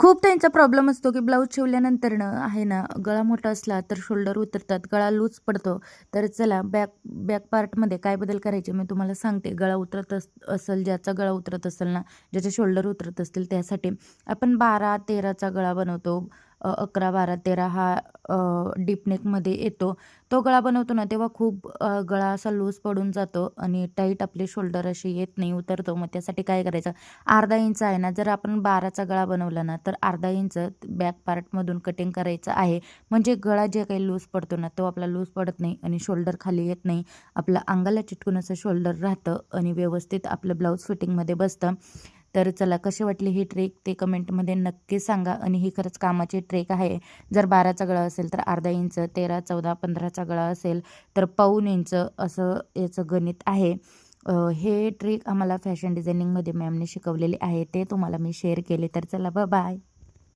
खूप त्यांचा प्रॉब्लेम असतो, की ब्लाऊज शिवल्यानंतरनं आहे ना, गळा मोठा असला तर शोल्डर उतरतात, गळा लूज पडतो. तर चला बॅक बॅक पार्टमध्ये काय बदल करायचे मी तुम्हाला सांगते. गळा उतरत असेल, ज्याचा गळा उतरत असेल ना, ज्याचे शोल्डर उतरत असतील त्यासाठी आपण 12-13चा गळा बनवतो. 11, 12, 13 हा डीप नेकमध्ये येतो. तो गळा बनवतो ना, तेव्हा खूप गळा असा लूज पडून जातो आणि टाईट आपले शोल्डर असे येत नाही, उतरतो. मग त्यासाठी काय करायचं, अर्धा इंच आहे ना, जर आपण 12चा गळा बनवला ना, तर अर्धा इंच बॅक पार्टमधून कटिंग करायचं आहे. म्हणजे गळा जे काही लूज पडतो ना, तो आपला लूज पडत नाही आणि शोल्डर खाली येत नाही. आपलं अंगाला चिटकून असं शोल्डर राहतं आणि व्यवस्थित आपलं ब्लाऊज फिटिंगमध्ये बसतं. तर चला कशी वाटली ही ट्रिक ते कमेंटमध्ये नक्की सांगा आणि ही खरंच कामाची ट्रिक आहे. जर 12चा गळा असेल तर अर्धा इंच, 13, 14, 15चा गळा असेल तर पाऊण इंच असं याचं गणित आहे. हे ट्रिक आम्हाला फॅशन डिझायनिंगमध्ये मॅमने शिकवलेले आहे. ते तुम्हाला मी शेअर केले. तर चला बाय.